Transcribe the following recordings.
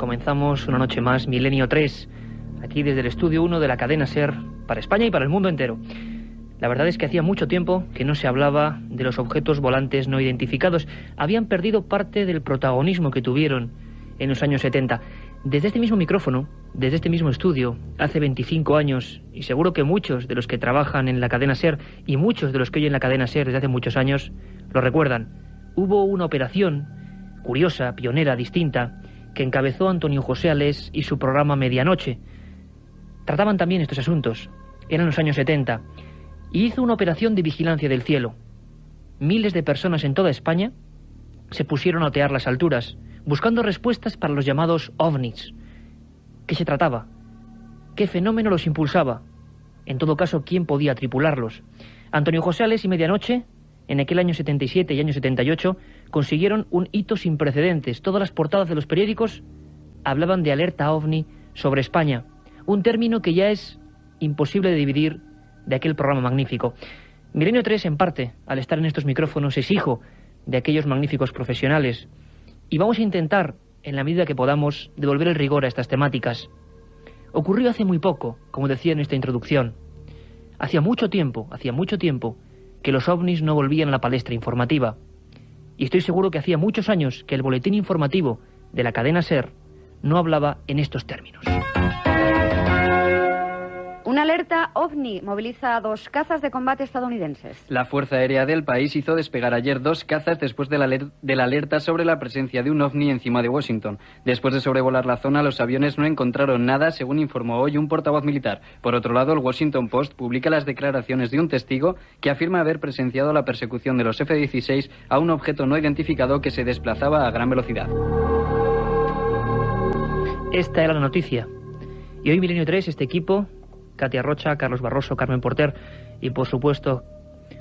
comenzamos una noche más Milenio 3, aquí desde el estudio 1 de la cadena SER, para España y para el mundo entero. La verdad es que hacía mucho tiempo que no se hablaba de los objetos volantes no identificados. Habían perdido parte del protagonismo que tuvieron en los años 70. Desde este mismo micrófono, desde este mismo estudio, hace 25 años, y seguro que muchos de los que trabajan en la cadena SER y muchos de los que oyen la cadena SER desde hace muchos años lo recuerdan, hubo una operación curiosa, pionera, distinta, que encabezó Antonio José Alés y su programa Medianoche. Trataban también estos asuntos. Eran los años 70. Y hizo una operación de vigilancia del cielo. Miles de personas en toda España se pusieron a otear las alturas, buscando respuestas para los llamados ovnis. ¿Qué se trataba? ¿Qué fenómeno los impulsaba? En todo caso, ¿quién podía tripularlos? Antonio José Alés y Medianoche, en aquel año 77 y año 78, consiguieron un hito sin precedentes. Todas las portadas de los periódicos hablaban de alerta ovni sobre España, un término que ya es imposible de dividir de aquel programa magnífico. Milenio 3, en parte, al estar en estos micrófonos, es hijo de aquellos magníficos profesionales, y vamos a intentar, en la medida que podamos, devolver el rigor a estas temáticas. Ocurrió hace muy poco, como decía en esta introducción. Hacía mucho tiempo que los ovnis no volvían a la palestra informativa. Y estoy seguro que hacía muchos años que el boletín informativo de la cadena SER no hablaba en estos términos. Una alerta ovni moviliza a 2 cazas de combate estadounidenses. La Fuerza Aérea del país hizo despegar ayer 2 cazas después de la alerta sobre la presencia de un ovni encima de Washington. Después de sobrevolar la zona, los aviones no encontraron nada, según informó hoy un portavoz militar. Por otro lado, el Washington Post publica las declaraciones de un testigo que afirma haber presenciado la persecución de los F-16 a un objeto no identificado que se desplazaba a gran velocidad. Esta era la noticia. Y hoy, Milenio 3, este equipo, Katia Rocha, Carlos Barroso, Carmen Porter y, por supuesto,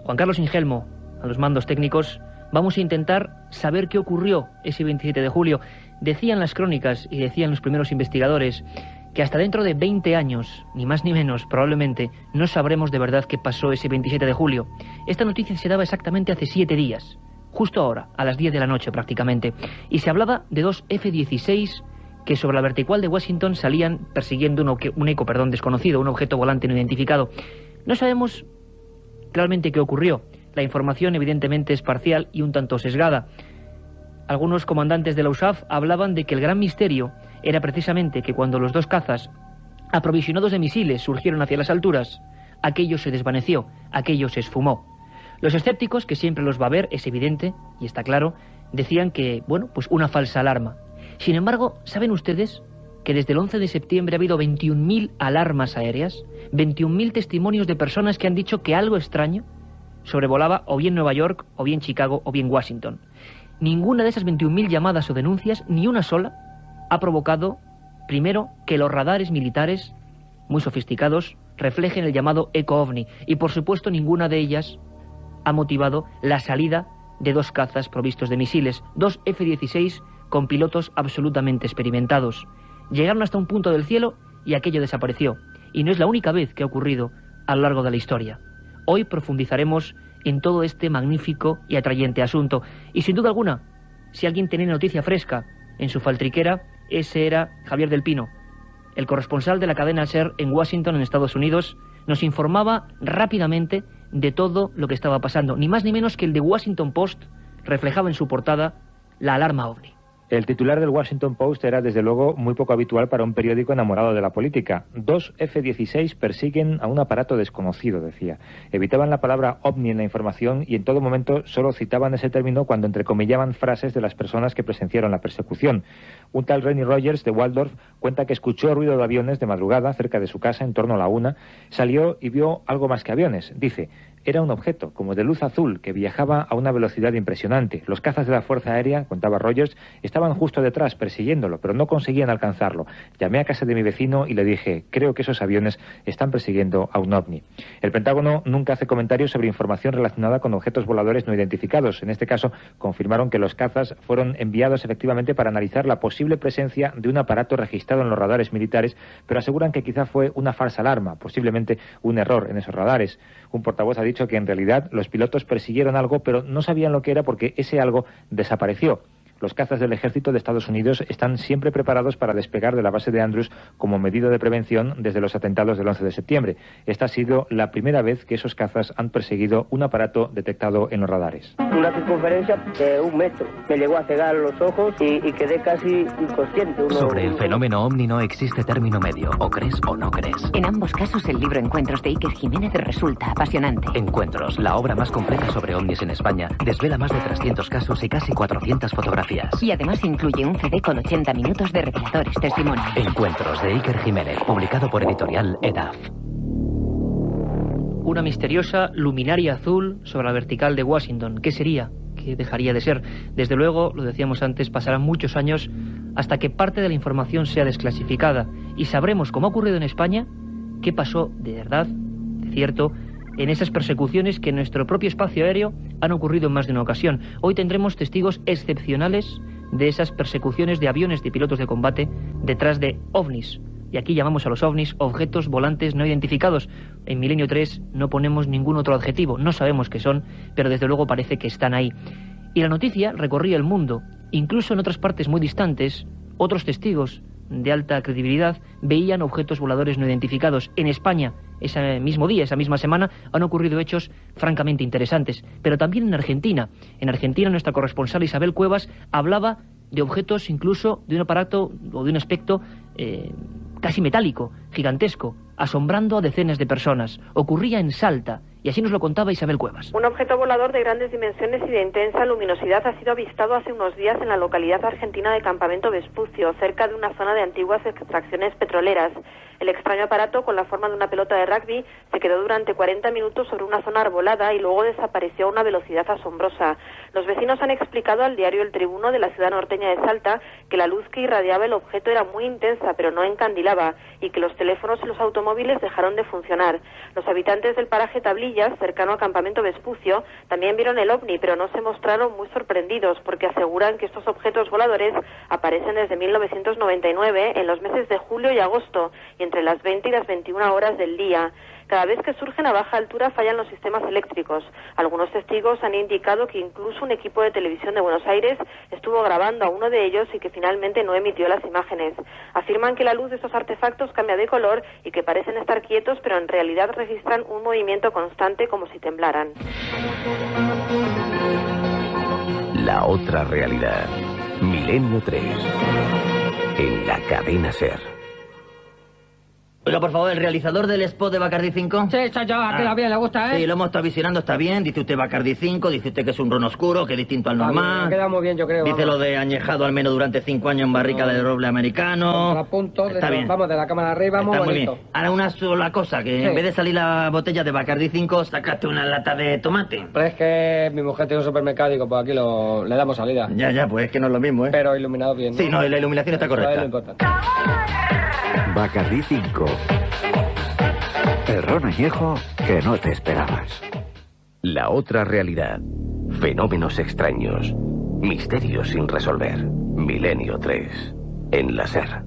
Juan Carlos Ingelmo, a los mandos técnicos, vamos a intentar saber qué ocurrió ese 27 de julio. Decían las crónicas y decían los primeros investigadores que hasta dentro de 20 años, ni más ni menos, probablemente, no sabremos de verdad qué pasó ese 27 de julio. Esta noticia se daba exactamente hace 7 días, justo ahora, a las 10 de la noche prácticamente, y se hablaba de 2 F-16 que sobre la vertical de Washington salían persiguiendo un eco desconocido, un objeto volante no identificado. No sabemos realmente qué ocurrió. La información evidentemente es parcial y un tanto sesgada. Algunos comandantes de la USAF hablaban de que el gran misterio era precisamente que cuando los 2 cazas aprovisionados de misiles surgieron hacia las alturas, aquello se desvaneció, aquello se esfumó. Los escépticos, que siempre los va a haber, es evidente y está claro, decían que, pues una falsa alarma. Sin embargo, ¿saben ustedes que desde el 11 de septiembre ha habido 21.000 alarmas aéreas? 21.000 testimonios de personas que han dicho que algo extraño sobrevolaba o bien Nueva York, o bien Chicago, o bien Washington. Ninguna de esas 21.000 llamadas o denuncias, ni una sola, ha provocado, primero, que los radares militares, muy sofisticados, reflejen el llamado eco ovni. Y, por supuesto, ninguna de ellas ha motivado la salida de 2 cazas provistos de misiles, 2 F-16 con pilotos absolutamente experimentados. Llegaron hasta un punto del cielo y aquello desapareció. Y no es la única vez que ha ocurrido a lo largo de la historia. Hoy profundizaremos en todo este magnífico y atrayente asunto. Y sin duda alguna, si alguien tenía noticia fresca en su faltriquera, ese era Javier del Pino. El corresponsal de la cadena SER en Washington, en Estados Unidos, nos informaba rápidamente de todo lo que estaba pasando. Ni más ni menos que el The Washington Post reflejaba en su portada la alarma ovni. El titular del Washington Post era, desde luego, muy poco habitual para un periódico enamorado de la política. 2 F-16 persiguen a un aparato desconocido, decía. Evitaban la palabra ovni en la información y en todo momento solo citaban ese término cuando entrecomillaban frases de las personas que presenciaron la persecución. Un tal Rennie Rogers de Waldorf cuenta que escuchó ruido de aviones de madrugada cerca de su casa en torno a la 1, salió y vio algo más que aviones. Dice: era un objeto, como de luz azul, que viajaba a una velocidad impresionante. Los cazas de la Fuerza Aérea, contaba Rogers, estaban justo detrás persiguiéndolo, pero no conseguían alcanzarlo. Llamé a casa de mi vecino y le dije: creo que esos aviones están persiguiendo a un ovni. El Pentágono nunca hace comentarios sobre información relacionada con objetos voladores no identificados. En este caso, confirmaron que los cazas fueron enviados efectivamente para analizar la posible presencia de un aparato registrado en los radares militares, pero aseguran que quizá fue una falsa alarma, posiblemente un error en esos radares. Un portavoz ha dicho que en realidad los pilotos persiguieron algo, pero no sabían lo que era porque ese algo desapareció. Los cazas del ejército de Estados Unidos están siempre preparados para despegar de la base de Andrews como medida de prevención desde los atentados del 11 de septiembre. Esta ha sido la primera vez que esos cazas han perseguido un aparato detectado en los radares. Una circunferencia de 1 metro. Me llegó a cegar los ojos y quedé casi inconsciente. Sobre el fenómeno ovni no existe término medio, o crees o no crees. En ambos casos el libro Encuentros de Iker Jiménez resulta apasionante. Encuentros, la obra más completa sobre ovnis en España, desvela más de 300 casos y casi 400 fotografías. Y además incluye un CD con 80 minutos de reveladores testimonios. Encuentros de Iker Jiménez, publicado por editorial EDAF. Una misteriosa luminaria azul sobre la vertical de Washington. ¿Qué sería? ¿Qué dejaría de ser? Desde luego, lo decíamos antes, pasarán muchos años hasta que parte de la información sea desclasificada y sabremos, como ha ocurrido en España, qué pasó de verdad, de cierto, en esas persecuciones que en nuestro propio espacio aéreo han ocurrido en más de una ocasión. Hoy tendremos testigos excepcionales de esas persecuciones de aviones de pilotos de combate detrás de ovnis. Y aquí llamamos a los ovnis objetos volantes no identificados. En Milenio 3 no ponemos ningún otro adjetivo, no sabemos qué son, pero desde luego parece que están ahí. Y la noticia recorría el mundo, incluso en otras partes muy distantes, otros testigos de alta credibilidad veían objetos voladores no identificados. En España, ese mismo día, esa misma semana, han ocurrido hechos francamente interesantes, pero también en Argentina. En Argentina, nuestra corresponsal Isabel Cuevas hablaba de objetos, incluso de un aparato o de un aspecto casi metálico, gigantesco, asombrando a decenas de personas. Ocurría en Salta, y así nos lo contaba Isabel Cuevas. Un objeto volador de grandes dimensiones y de intensa luminosidad ha sido avistado hace unos días en la localidad argentina de Campamento Vespucio, cerca de una zona de antiguas extracciones petroleras. El extraño aparato, con la forma de una pelota de rugby, se quedó durante 40 minutos sobre una zona arbolada y luego desapareció a una velocidad asombrosa. Los vecinos han explicado al diario El Tribuno de la ciudad norteña de Salta que la luz que irradiaba el objeto era muy intensa, pero no encandilaba, y que los teléfonos y los automóviles dejaron de funcionar. Los habitantes del paraje Tablillas, cercano a Campamento Vespucio, también vieron el ovni, pero no se mostraron muy sorprendidos, porque aseguran que estos objetos voladores aparecen desde 1999, en los meses de julio y agosto, y entre las 20 y las 21 horas del día. Cada vez que surgen a baja altura fallan los sistemas eléctricos. Algunos testigos han indicado que incluso un equipo de televisión de Buenos Aires estuvo grabando a uno de ellos y que finalmente no emitió las imágenes. Afirman que la luz de estos artefactos cambia de color y que parecen estar quietos, pero en realidad registran un movimiento constante como si temblaran. La otra realidad. Milenio 3. En la cadena SER. Oiga, por favor, ¿el realizador del spot de Bacardi 5? Sí, soy yo, a queda bien, le gusta, ¿eh? Sí, lo hemos estado visionando, está bien. Dice usted Bacardi 5, dice usted que es un ron oscuro, que es distinto al normal. Queda muy bien, yo creo. Dice lo de añejado al menos durante 5 años en barrica de roble americano. A punto, está bien. Vamos de la cámara arriba, muy está bonito. Muy bien. Ahora una sola cosa, que en vez de salir la botella de Bacardi 5, sacaste una lata de tomate. Pero es que mi mujer tiene un supermercado y digo, pues aquí le damos salida. Ya, pues es que no es lo mismo, ¿eh? Pero iluminado bien, ¿no? Sí, no, la iluminación está correcta. Eso es lo importante. Bacardi 5. El ron añejo que no te esperabas. La otra realidad. Fenómenos extraños. Misterios sin resolver. Milenio 3. En la SER.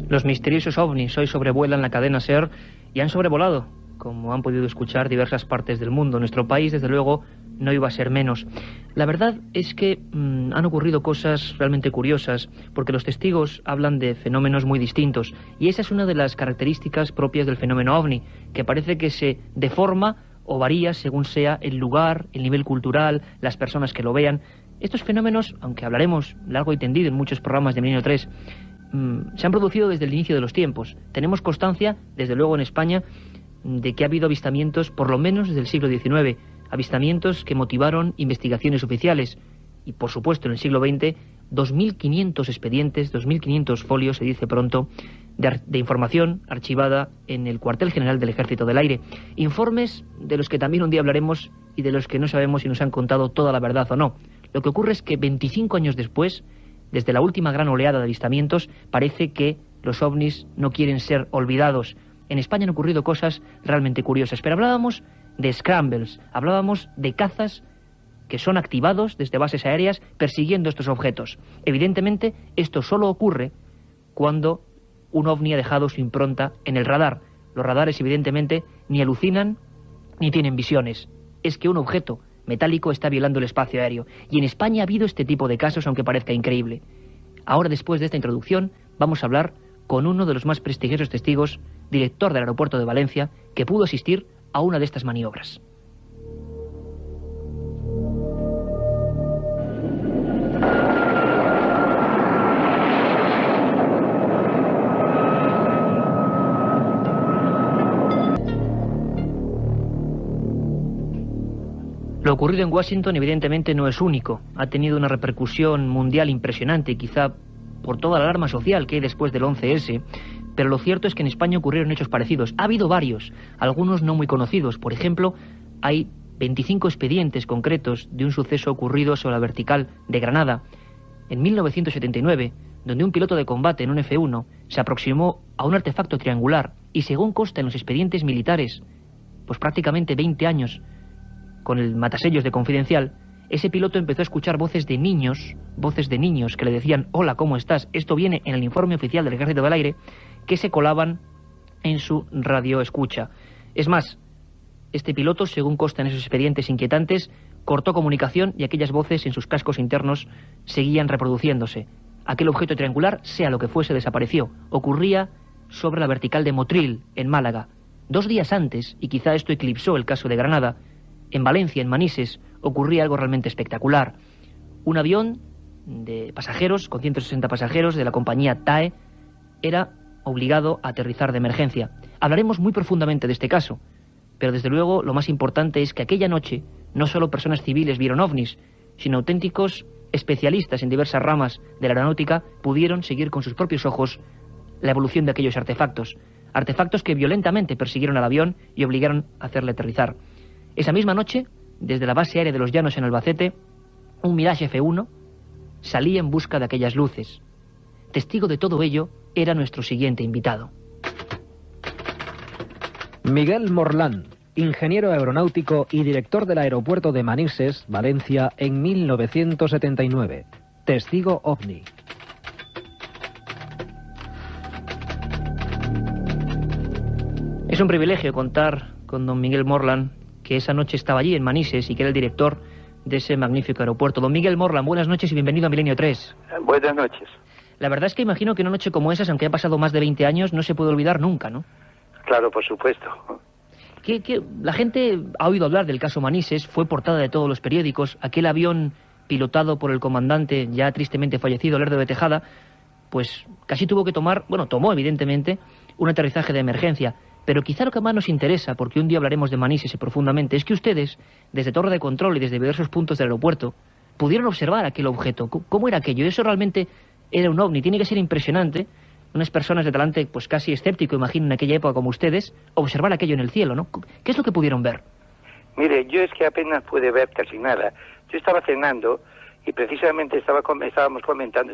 Los misteriosos ovnis hoy sobrevuelan la cadena SER y han sobrevolado, como han podido escuchar, diversas partes del mundo. Nuestro país, desde luego, no iba a ser menos. La verdad es que han ocurrido cosas realmente curiosas, porque los testigos hablan de fenómenos muy distintos, y esa es una de las características propias del fenómeno ovni, que parece que se deforma o varía según sea el lugar, el nivel cultural, las personas que lo vean. Estos fenómenos, aunque hablaremos largo y tendido en muchos programas de Milenio 3, se han producido desde el inicio de los tiempos. Tenemos constancia, desde luego en España, de que ha habido avistamientos por lo menos desde el siglo XIX, avistamientos que motivaron investigaciones oficiales, y por supuesto en el siglo XX 2.500 expedientes, 2.500 folios, se dice pronto, de información archivada en el cuartel general del Ejército del Aire. Informes de los que también un día hablaremos y de los que no sabemos si nos han contado toda la verdad o no. Lo que ocurre es que 25 años después, desde la última gran oleada de avistamientos, parece que los ovnis no quieren ser olvidados. En España han ocurrido cosas realmente curiosas, pero hablábamos de scrambles, hablábamos de cazas que son activados desde bases aéreas persiguiendo estos objetos. Evidentemente, esto solo ocurre cuando un ovni ha dejado su impronta en el radar. Los radares, evidentemente, ni alucinan ni tienen visiones. Es que un objeto metálico está violando el espacio aéreo. Y en España ha habido este tipo de casos, aunque parezca increíble. Ahora, después de esta introducción, vamos a hablar con uno de los más prestigiosos testigos, director del aeropuerto de Valencia, que pudo asistir a una de estas maniobras. Lo ocurrido en Washington evidentemente no es único. Ha tenido una repercusión mundial impresionante, quizá por toda la alarma social que hay después del 11S, pero lo cierto es que en España ocurrieron hechos parecidos. Ha habido varios, algunos no muy conocidos. Por ejemplo, hay 25 expedientes concretos de un suceso ocurrido sobre la vertical de Granada en 1979, donde un piloto de combate en un F-1 se aproximó a un artefacto triangular y, según consta en los expedientes militares, pues prácticamente 20 años con el matasellos de Confidencial, ese piloto empezó a escuchar voces de niños que le decían: hola, ¿cómo estás? Esto viene en el informe oficial del Ejército del Aire, que se colaban en su radio escucha. Es más, este piloto, según consta en esos expedientes inquietantes, cortó comunicación y aquellas voces en sus cascos internos seguían reproduciéndose. Aquel objeto triangular, sea lo que fuese, desapareció. Ocurría sobre la vertical de Motril, en Málaga. 2 días antes, y quizá esto eclipsó el caso de Granada, en Valencia, en Manises, ocurría algo realmente espectacular. Un avión de pasajeros, con 160 pasajeros, de la compañía TAE, era obligado a aterrizar de emergencia. Hablaremos muy profundamente de este caso, pero desde luego lo más importante es que aquella noche no solo personas civiles vieron ovnis, sino auténticos especialistas en diversas ramas de la aeronáutica pudieron seguir con sus propios ojos la evolución de aquellos artefactos. Artefactos que violentamente persiguieron al avión y obligaron a hacerle aterrizar. Esa misma noche, desde la base aérea de Los Llanos en Albacete, un Mirage F-1 salía en busca de aquellas luces. Testigo de todo ello era nuestro siguiente invitado. Miguel Morlán, ingeniero aeronáutico y director del aeropuerto de Manises, Valencia, en 1979. Testigo ovni. Es un privilegio contar con don Miguel Morlán, que esa noche estaba allí en Manises y que era el director de ese magnífico aeropuerto. Don Miguel Morlán, buenas noches y bienvenido a Milenio 3. Buenas noches. La verdad es que imagino que una noche como esa, aunque haya pasado más de 20 años, no se puede olvidar nunca, ¿no? Claro, por supuesto. La gente ha oído hablar del caso Manises, fue portada de todos los periódicos. Aquel avión pilotado por el comandante ya tristemente fallecido, Lerdo de Tejada, pues casi tuvo que tomó evidentemente un aterrizaje de emergencia. Pero quizá lo que más nos interesa, porque un día hablaremos de Manises profundamente, es que ustedes, desde torre de control y desde diversos puntos del aeropuerto, pudieron observar aquel objeto. ¿Cómo era aquello? Eso realmente era un ovni. Tiene que ser impresionante, unas personas de talante pues casi escéptico, imagino, en aquella época como ustedes, observar aquello en el cielo, ¿no? ¿Qué es lo que pudieron ver? Mire, yo es que apenas pude ver casi nada. Yo estaba cenando y precisamente estábamos comentando,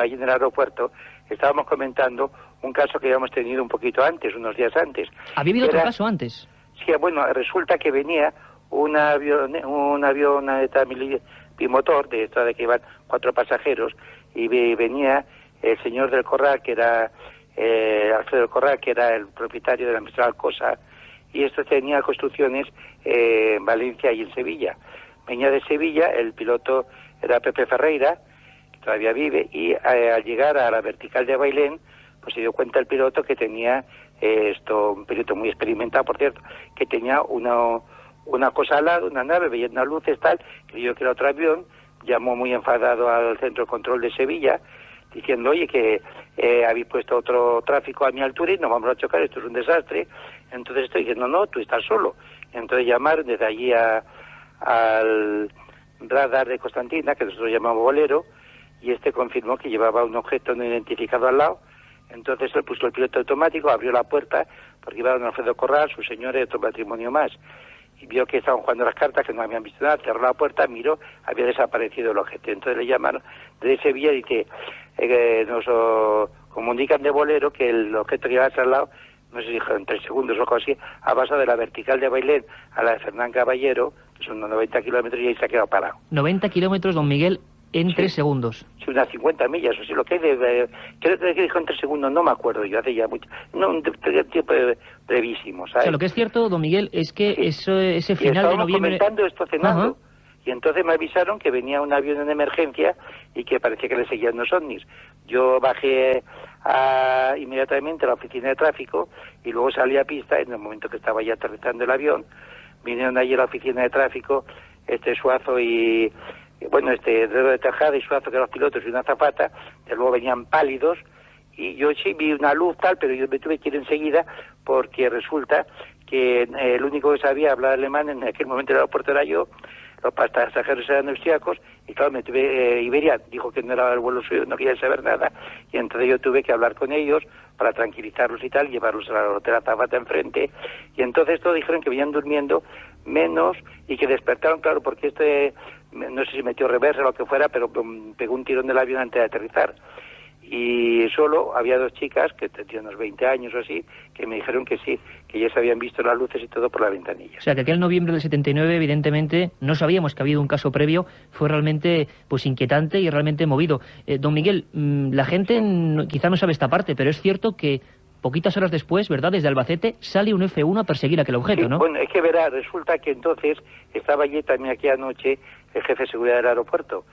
allí en el aeropuerto, estábamos comentando un caso que habíamos tenido un poquito antes, unos días antes. ¿Había habido otro caso antes? Sí, bueno, resulta que venía un avión bimotor, de que iban 4 pasajeros, y venía el señor del Corral, que era Alfredo del Corral, que era el propietario de la empresa Alcosa, y esto tenía construcciones en Valencia y en Sevilla. Venía de Sevilla, el piloto era Pepe Ferreira, que todavía vive, y al llegar a la vertical de Bailén, pues se dio cuenta el piloto que tenía un piloto muy experimentado, por cierto, que tenía una cosa al lado, una nave, veía unas luces, tal, creyó que era otro avión, llamó muy enfadado al centro de control de Sevilla, diciendo, oye, que habéis puesto otro tráfico a mi altura y nos vamos a chocar, esto es un desastre. Entonces estoy diciendo, no, tú estás solo. Entonces llamaron desde allí al radar de Constantina, que nosotros llamamos Bolero, y este confirmó que llevaba un objeto no identificado al lado. Entonces él puso el piloto automático, abrió la puerta, porque iba don Alfredo Corral, su señora y otro matrimonio más, y vio que estaban jugando las cartas, que no habían visto nada, cerró la puerta, miró, había desaparecido el objeto. Entonces le llamaron desde Sevilla y dice, nos comunican de Bolero que el objeto que iba al lado, no sé si dijo en 3 segundos o algo así, ha pasado de la vertical de Bailén a la de Fernán Caballero, que son unos 90 kilómetros, y ahí se ha quedado parado. 90 kilómetros, don Miguel, en 3 segundos. Sí, unas 50 millas, o sea, lo que hay creo que dijo en 3 segundos, no me acuerdo, yo hace ya mucho, no, un tiempo brevísimo, ¿sabes? O sea, lo que es cierto, don Miguel, es que ese final de noviembre... comentando esto cenando, y entonces me avisaron que venía un avión en emergencia y que parecía que le seguían los ovnis. Yo bajé inmediatamente a la oficina de tráfico y luego salí a pista en el momento que estaba ya aterrizando el avión. Vinieron allí a la oficina de tráfico, Suazo y... bueno, Dedo de Tejada y Suazo, que eran los pilotos, y una azafata, que luego venían pálidos, y yo sí vi una luz tal, pero yo me tuve que ir enseguida, porque resulta que el único que sabía hablar alemán en aquel momento en el aeropuerto era yo, los pasajeros eran austríacos, y claro, me tuve, Iberia dijo que no era el vuelo suyo, no quería saber nada, y entonces yo tuve que hablar con ellos para tranquilizarlos y tal, llevarlos al hotel Azafata enfrente, y entonces todos dijeron que venían durmiendo menos, y que despertaron, claro, porque no sé si metió reversa o lo que fuera, pero pegó un tirón del avión antes de aterrizar. Y solo había 2 chicas, que tenían unos 20 años o así, que me dijeron que sí, que ya se habían visto las luces y todo por la ventanilla. O sea, que aquel noviembre del 79, evidentemente, no sabíamos que había un caso previo, fue realmente pues inquietante y realmente movido. Don Miguel, la gente quizá no sabe esta parte, pero es cierto que poquitas horas después, ¿verdad?, desde Albacete, sale un F-1 a perseguir aquel objeto, sí, ¿no? Bueno, es que verá, resulta que entonces estaba allí también aquí anoche el jefe de seguridad del aeropuerto,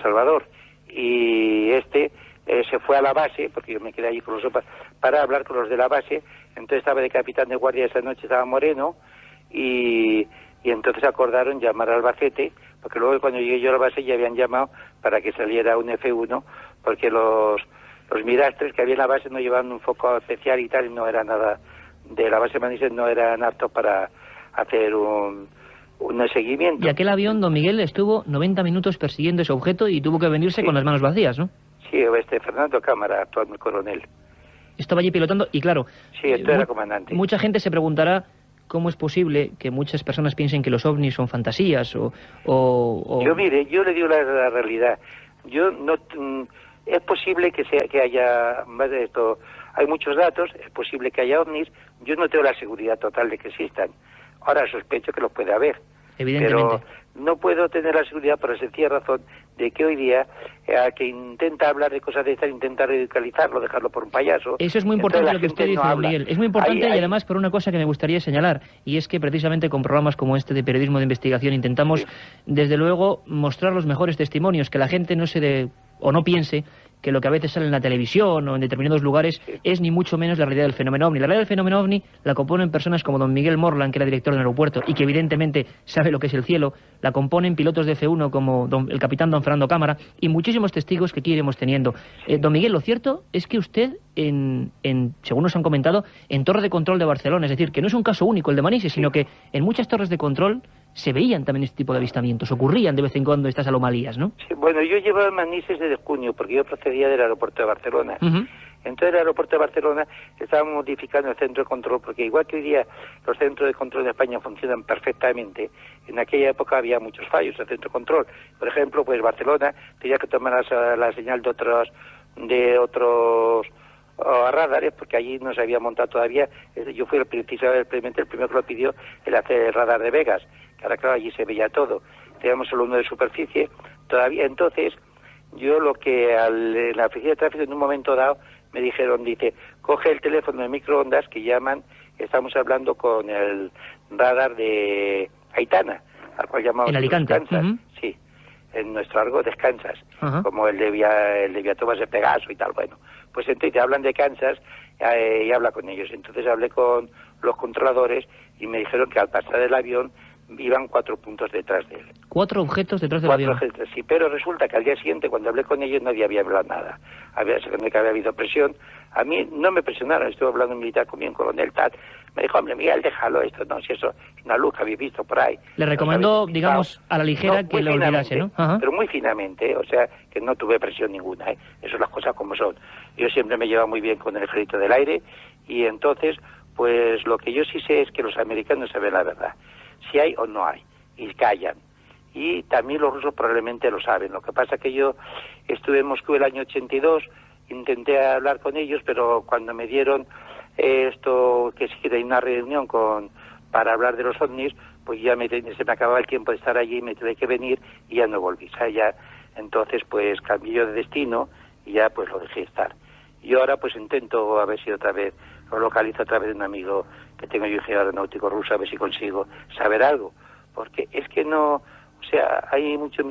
Salvador, y se fue a la base, porque yo me quedé allí con los para hablar con los de la base. Entonces estaba de capitán de guardia esa noche, estaba Moreno, y entonces acordaron llamar a Albacete, porque luego cuando llegué yo a la base ya habían llamado para que saliera un F-1, porque los Mirastres que había en la base no llevaban un foco especial y tal, y no era nada de la base Manises, no eran aptos para hacer un seguimiento. Y aquel avión, don Miguel, estuvo 90 minutos persiguiendo ese objeto y tuvo que venirse con las manos vacías, ¿no? Sí, Fernando Cámara, actual coronel. Estaba allí pilotando y claro... Sí, esto era comandante. Mucha gente se preguntará cómo es posible que muchas personas piensen que los ovnis son fantasías o... Yo mire, yo le digo la realidad. Yo no... es posible que haya más de esto. Hay muchos datos, es posible que haya ovnis. Yo no tengo la seguridad total de que existan. Ahora sospecho que los puede haber. Evidentemente. Pero no puedo tener la seguridad por la sencilla razón de que hoy día que intenta hablar de cosas de estas, intenta radicalizarlo, dejarlo por un payaso. Eso es muy importante lo que usted dice, don Miguel. Es muy importante y además por una cosa que me gustaría señalar, y es que precisamente con programas como este de periodismo de investigación intentamos, desde luego, mostrar los mejores testimonios, que la gente no no piense que lo que a veces sale en la televisión o en determinados lugares es ni mucho menos la realidad del fenómeno OVNI. La realidad del fenómeno OVNI la componen personas como don Miguel Morland, que era director del aeropuerto y que evidentemente sabe lo que es el cielo, la componen pilotos de F1 como el capitán don Fernando Cámara y muchísimos testigos que aquí iremos teniendo. Don Miguel, lo cierto es que usted, según nos han comentado, en torre de control de Barcelona, es decir, que no es un caso único el de Manises, sino que en muchas torres de control se veían también este tipo de avistamientos, ocurrían de vez en cuando estas anomalías, ¿no? Sí, bueno, yo llevaba Manises desde junio, porque yo procedía del aeropuerto de Barcelona. Entonces el aeropuerto de Barcelona estaba modificando el centro de control, porque igual que hoy día los centros de control de España funcionan perfectamente, en aquella época había muchos fallos en el centro de control. Por ejemplo, pues Barcelona tenía que tomar la señal de otros radares, porque allí no se había montado todavía. Yo fui precisamente el primero que lo pidió, el hacer el radar de Vegas, que ahora claro, allí se veía todo. Teníamos solo uno de superficie todavía. Entonces yo en la oficina de tráfico en un momento dado me dijeron, dice, coge el teléfono de microondas que llaman, estamos hablando con el radar de Aitana, al cual llamamos en Alicante. Sí, en nuestro argot de Kansas, como el de Viatobas de Pegaso y tal. Bueno, pues entonces te hablan de Kansas y habla con ellos. Entonces hablé con los controladores y me dijeron que al pasar el avión iban 4 puntos detrás de él. 4 objetos detrás del avión. Sí, pero resulta que al día siguiente, cuando hablé con ellos, nadie había hablado nada. Que había habido presión. A mí no me presionaron, estuve hablando en militar con mi coronel tal. Me dijo, hombre, Miguel, déjalo esto, no, si eso es una luz que habéis visto por ahí. Le recomendó, digamos, a la ligera que lo olvidase, ¿no? Pero muy finamente, o sea, que no tuve presión ninguna, Eso las cosas como son. Yo siempre me llevo muy bien con el ejército del aire y entonces, pues lo que yo sí sé es que los americanos saben la verdad. Si hay o no hay, y callan. Y también los rusos probablemente lo saben. Lo que pasa es que yo estuve en Moscú el año 82, intenté hablar con ellos, pero cuando me dieron esto, que sí que hay una reunión para hablar de los ovnis, pues ya se me acababa el tiempo de estar allí, me tuve que venir y ya no volví. O sea, ya Entonces, pues cambié yo de destino y ya pues lo dejé estar. Y ahora pues intento a ver si otra vez lo localizo a través de un amigo que tengo yo, ingeniero aeronáutico ruso, a ver si consigo saber algo. Porque es que no, o sea, hay mucha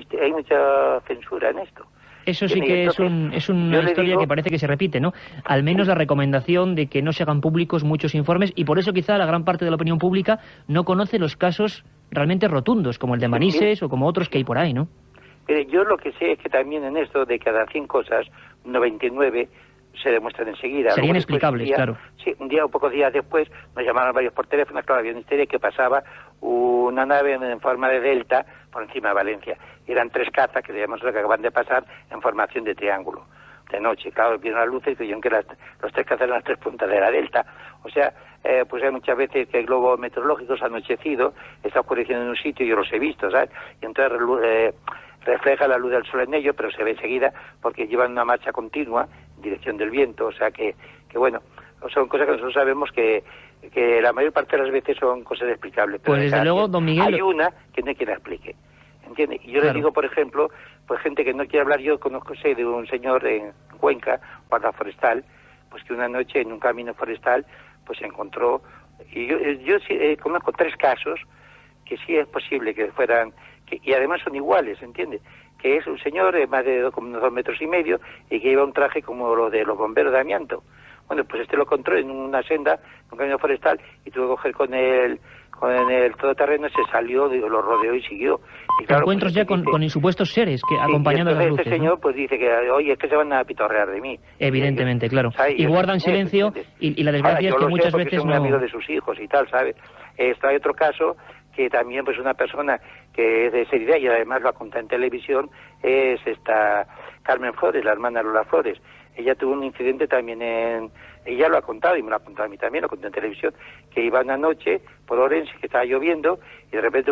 censura en esto. Eso sí que es una historia que parece que se repite, ¿no? Al menos la recomendación de que no se hagan públicos muchos informes, y por eso quizá la gran parte de la opinión pública no conoce los casos realmente rotundos, como el de Manises o como otros que hay por ahí, ¿no? Mire, yo lo que sé es que también en esto de cada 100 cosas, 99 se demuestran enseguida. Serían explicables, claro. Sí, un día o pocos días después nos llamaron varios por teléfono, claro, había una historia que pasaba una nave en forma de delta por encima de Valencia. Y eran 3 cazas que digamos que acaban de pasar en formación de triángulo. De noche, claro, vieron las luces y creyeron que los 3 cazas eran las 3 puntas de la delta. O sea, pues hay muchas veces que globos meteorológicos anochecido, está oscureciendo en un sitio, yo los he visto, ¿sabes? Y entonces refleja la luz del sol en ellos, pero se ve enseguida porque llevan una marcha continua en dirección del viento, o sea que bueno, son cosas que nosotros sabemos que la mayor parte de las veces son cosas explicables. Pero pues desde luego, don Miguel... Hay una que no hay quien la explique, ¿entiende? Y yo le digo, por ejemplo, pues gente que no quiere hablar, yo conozco, sé de un señor en Cuenca, guarda forestal, pues que una noche en un camino forestal, pues se encontró, y yo sí, conozco 3 casos que sí es posible que fueran, y además son iguales, ¿entiende? Que es un señor más de como unos 2,5 metros y que lleva un traje como lo de los bomberos de amianto. Bueno, pues lo encontró en una senda, en un camino forestal, y tuvo que coger con el todoterreno, se salió, lo rodeó y siguió. Y claro, encuentros pues, ya con supuestos seres que acompañando las luces. Este señor pues dice que, oye, es que se van a pitorrear de mí. Evidentemente, claro. Y guardan silencio, y la desgracia es que muchas veces no... Yo amigo de sus hijos y tal, ¿sabes? Hay otro caso que también pues una persona que es de seriedad y además lo ha contado en televisión, es esta Carmen Flores, la hermana Lola Flores. Ella tuvo un incidente también ella lo ha contado y me lo ha contado a mí también, lo contó en televisión, que iba una noche por Orense, que estaba lloviendo, y de repente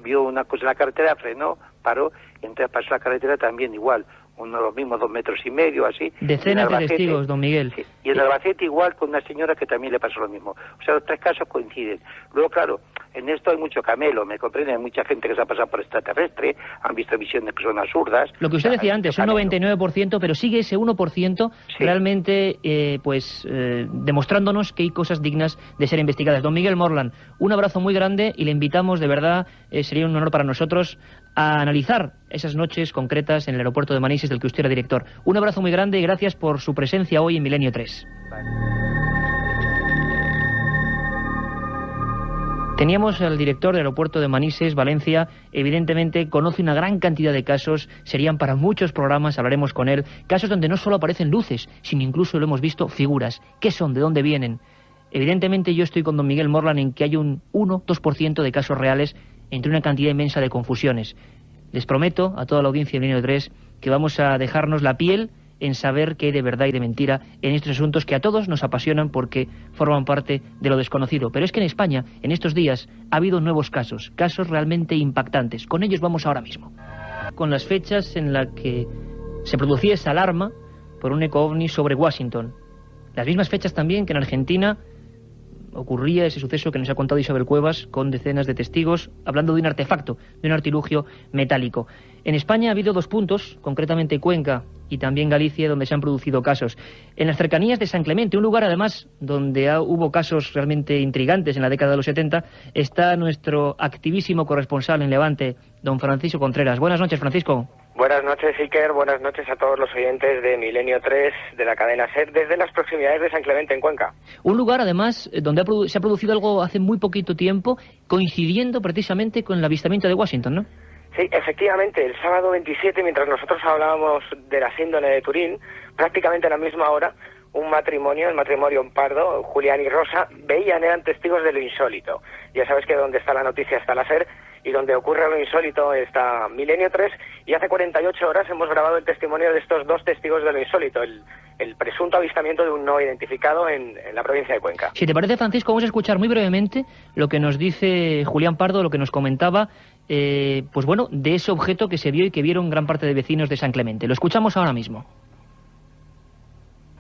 vio una cosa en la carretera, frenó, paró, y entonces pasó la carretera también igual, los mismos 2,5 metros, así. Decenas de testigos, don Miguel. Sí, y en Albacete igual con una señora que también le pasó lo mismo. O sea, los 3 casos coinciden. Luego, claro, en esto hay mucho camelo, me comprende, hay mucha gente que se ha pasado por extraterrestre, han visto visión de personas zurdas. Lo que usted decía antes, un 99%, pero sigue ese 1% realmente, demostrándonos que hay cosas dignas de ser investigadas. Don Miguel Morland, un abrazo muy grande y le invitamos, de verdad, sería un honor para nosotros, a analizar esas noches concretas en el aeropuerto de Manises, del que usted era director. Un abrazo muy grande y gracias por su presencia hoy en Milenio 3. Teníamos al director del aeropuerto de Manises, Valencia. Evidentemente conoce una gran cantidad de casos, serían para muchos programas, hablaremos con él, casos donde no solo aparecen luces, sino incluso lo hemos visto, figuras. ¿Qué son? ¿De dónde vienen? Evidentemente yo estoy con don Miguel Morland en que hay un 1-2% de casos reales entre una cantidad inmensa de confusiones. Les prometo a toda la audiencia de Milenio 3 que vamos a dejarnos la piel en saber qué hay de verdad y de mentira en estos asuntos que a todos nos apasionan porque forman parte de lo desconocido. Pero es que en España, en estos días, ha habido nuevos casos realmente impactantes. Con ellos vamos ahora mismo. Con las fechas en las que se producía esa alarma por un eco-ovni sobre Washington. Las mismas fechas también que en Argentina ocurría ese suceso que nos ha contado Isabel Cuevas, con decenas de testigos, hablando de un artefacto, de un artilugio metálico. En España ha habido 2 puntos, concretamente Cuenca y también Galicia, donde se han producido casos. En las cercanías de San Clemente, un lugar además donde hubo casos realmente intrigantes en la década de los 70, está nuestro activísimo corresponsal en Levante, don Francisco Contreras. Buenas noches, Francisco. Buenas noches, Iker. Buenas noches a todos los oyentes de Milenio 3 de la cadena SER desde las proximidades de San Clemente, en Cuenca. Un lugar, además, donde se ha producido algo hace muy poquito tiempo, coincidiendo precisamente con el avistamiento de Washington, ¿no? Sí, efectivamente, el sábado 27, mientras nosotros hablábamos de la síndrome de Turín, prácticamente a la misma hora, un matrimonio, el matrimonio Pardo, Julián y Rosa, eran testigos de lo insólito. Ya sabes que donde está la noticia está la SER, y donde ocurre lo insólito está Milenio 3, y hace 48 horas hemos grabado el testimonio de estos 2 testigos de lo insólito, el presunto avistamiento de un no identificado en la provincia de Cuenca. Si te parece, Francisco, vamos a escuchar muy brevemente lo que nos dice Julián Pardo, lo que nos comentaba, pues bueno, de ese objeto que se vio y que vieron gran parte de vecinos de San Clemente. Lo escuchamos ahora mismo.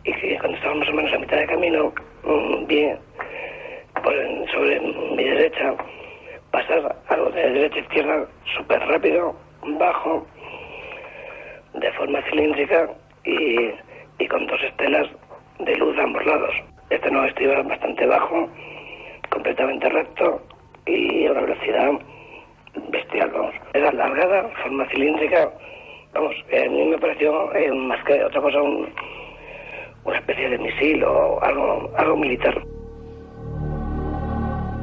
Y que cuando estábamos más o menos a mitad de camino, vi sobre mi derecha pasar algo de derecha a izquierda súper rápido, bajo, de forma cilíndrica y con 2 estelas de luz a ambos lados. Este nuevo estribo es bastante bajo, completamente recto y a una velocidad bestial, vamos. Es alargada, forma cilíndrica, vamos, a mí me pareció más que otra cosa una especie de misil o algo militar.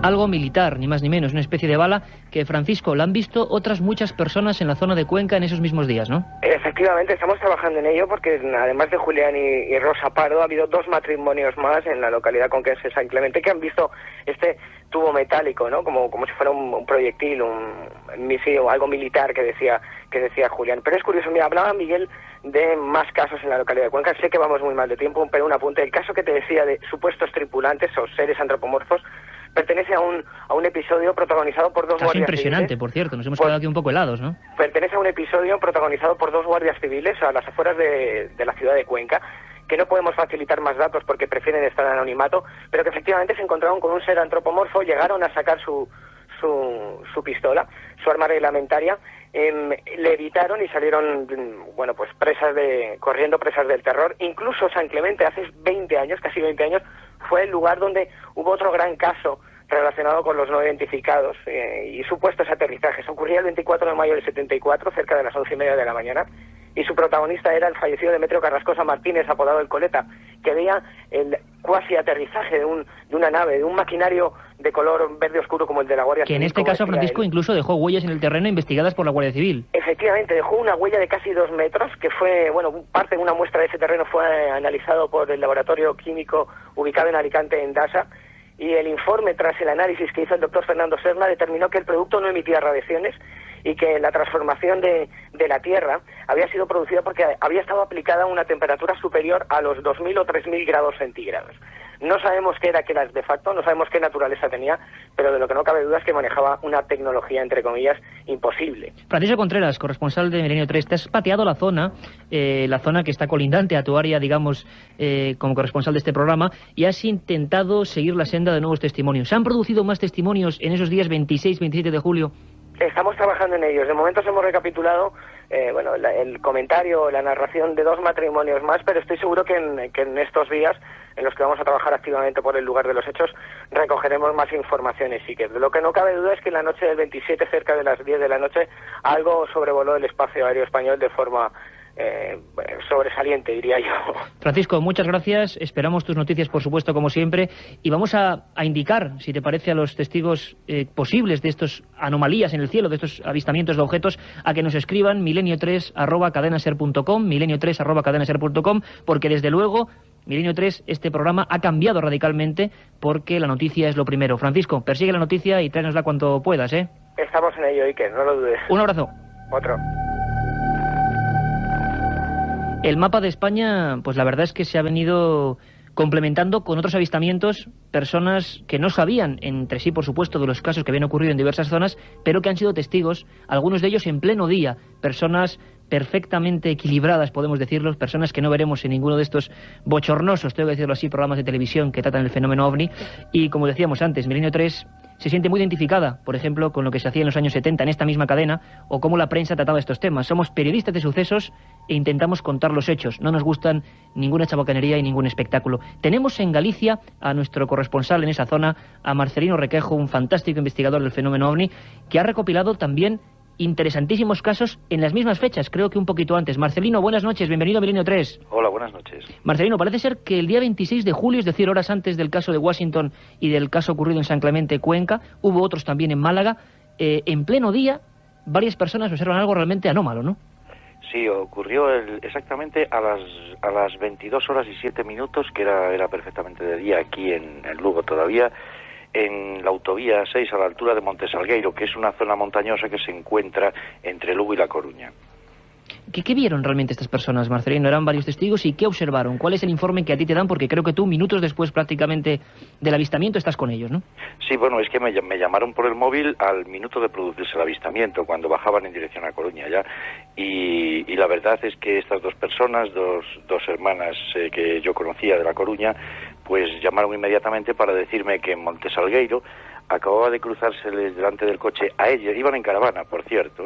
Algo militar, ni más ni menos, una especie de bala que, Francisco, la han visto otras muchas personas en la zona de Cuenca en esos mismos días, ¿no? Efectivamente, estamos trabajando en ello porque además de Julián y Rosa Pardo ha habido 2 matrimonios más en la localidad conquense de San Clemente que han visto este tubo metálico, ¿no? Como si fuera un proyectil, un misil o algo militar que decía Julián. Pero es curioso, mira, hablaba Miguel de más casos en la localidad de Cuenca. Sé que vamos muy mal de tiempo, pero un apunte. El caso que te decía de supuestos tripulantes o seres antropomorfos pertenece a un episodio protagonizado por 2 guardias civiles. Impresionante, por cierto, nos hemos quedado aquí un poco helados, ¿no? Pertenece a un episodio protagonizado por 2 guardias civiles a las afueras de la ciudad de Cuenca, que no podemos facilitar más datos porque prefieren estar en anonimato, pero que efectivamente se encontraron con un ser antropomorfo, llegaron a sacar su pistola, su arma reglamentaria, le evitaron y salieron, bueno, pues corriendo presas del terror. Incluso San Clemente hace 20 años, casi 20 años, fue el lugar donde hubo otro gran caso relacionado con los no identificados y supuestos aterrizajes. Ocurría el 24 de mayo del 74, cerca de las 11:30 de la mañana, y su protagonista era el fallecido Demetrio Carrascosa Martínez, apodado El Coleta, que veía el cuasi aterrizaje de una nave, de un maquinario de color verde oscuro como el de la Guardia Civil. Que en este caso, Francisco, incluso dejó huellas en el terreno investigadas por la Guardia Civil. Efectivamente, dejó una huella de casi 2 metros, que fue, bueno, parte de una muestra de ese terreno fue analizado por el laboratorio químico ubicado en Alicante, en Dasa, y el informe, tras el análisis que hizo el doctor Fernando Serna, determinó que el producto no emitía radiaciones y que la transformación de la Tierra había sido producida porque había estado aplicada a una temperatura superior a los 2.000 o 3.000 grados centígrados. No sabemos qué era aquel artefacto, no sabemos qué naturaleza tenía, pero de lo que no cabe duda es que manejaba una tecnología, entre comillas, imposible. Francisco Contreras, corresponsal de Milenio 3, te has pateado la zona que está colindante a tu área, digamos, como corresponsal de este programa, y has intentado seguir la senda de nuevos testimonios. ¿Se han producido más testimonios en esos días 26, 27 de julio? Estamos trabajando en ellos. De momento hemos recapitulado el comentario, la narración de 2 matrimonios más, pero estoy seguro que en estos días, en los que vamos a trabajar activamente por el lugar de los hechos, recogeremos más informaciones. Y que de lo que no cabe duda es que la noche del 27, cerca de las 10 de la noche, algo sobrevoló el espacio aéreo español de forma sobresaliente, diría yo. Francisco, muchas gracias. Esperamos tus noticias, por supuesto, como siempre, y vamos a indicar, si te parece, a los testigos posibles de estas anomalías en el cielo, de estos avistamientos de objetos, a que nos escriban milenio3@cadenaser.com, milenio3@cadenaser.com, porque desde luego Milenio 3, este programa ha cambiado radicalmente porque la noticia es lo primero. Francisco, persigue la noticia y tráenosla cuanto puedas, ¿eh? Estamos en ello, Iker, no lo dudes. Un abrazo. Otro. El mapa de España, pues la verdad es que se ha venido complementando con otros avistamientos, personas que no sabían entre sí, por supuesto, de los casos que habían ocurrido en diversas zonas, pero que han sido testigos, algunos de ellos en pleno día, personas perfectamente equilibradas, podemos decirlo, personas que no veremos en ninguno de estos bochornosos, tengo que decirlo así, programas de televisión que tratan el fenómeno OVNI. Y como decíamos antes, Milenio 3 se siente muy identificada, por ejemplo, con lo que se hacía en los años 70 en esta misma cadena, o cómo la prensa trataba estos temas. Somos periodistas de sucesos e intentamos contar los hechos. No nos gustan ninguna chabacanería y ningún espectáculo. Tenemos en Galicia a nuestro corresponsal en esa zona, a Marcelino Requejo, un fantástico investigador del fenómeno OVNI, que ha recopilado también interesantísimos casos en las mismas fechas, creo que un poquito antes. Marcelino, buenas noches, bienvenido a Milenio 3. Hola, buenas noches. Marcelino, parece ser que el día 26 de julio, es decir, horas antes del caso de Washington y del caso ocurrido en San Clemente, Cuenca, hubo otros también en Málaga, en pleno día, varias personas observan algo realmente anómalo, ¿no? Sí, ocurrió exactamente a las 22 horas y 7 minutos, que era perfectamente de día aquí en Lugo todavía, en la autovía 6 a la altura de Montesalgueiro, que es una zona montañosa que se encuentra entre Lugo y La Coruña. ¿Qué vieron realmente estas personas, Marcelino? Eran varios testigos, ¿y qué observaron? ¿Cuál es el informe que a ti te dan? Porque creo que tú, minutos después prácticamente del avistamiento, estás con ellos, ¿no? Sí, bueno, es que me llamaron por el móvil al minuto de producirse el avistamiento, cuando bajaban en dirección a Coruña ya, y la verdad es que estas 2 personas, dos hermanas que yo conocía de La Coruña, pues llamaron inmediatamente para decirme que en Montesalgueiro acababa de cruzárseles delante del coche a ellos, iban en caravana, por cierto,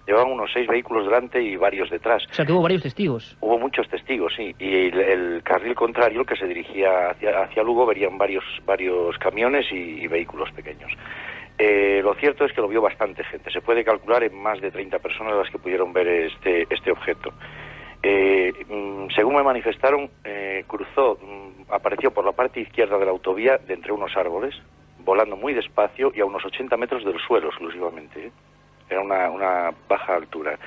Llevaban unos 6 vehículos delante y varios detrás. O sea, que hubo varios testigos. Hubo muchos testigos, sí. Y el carril contrario, el que se dirigía hacia Lugo, verían varios camiones y vehículos pequeños. Lo cierto es que lo vio bastante gente. Se puede calcular en más de 30 personas las que pudieron ver este objeto. Según me manifestaron, apareció por la parte izquierda de la autovía de entre unos árboles, volando muy despacio y a unos 80 metros del suelo exclusivamente, ¿eh? Era una baja altura.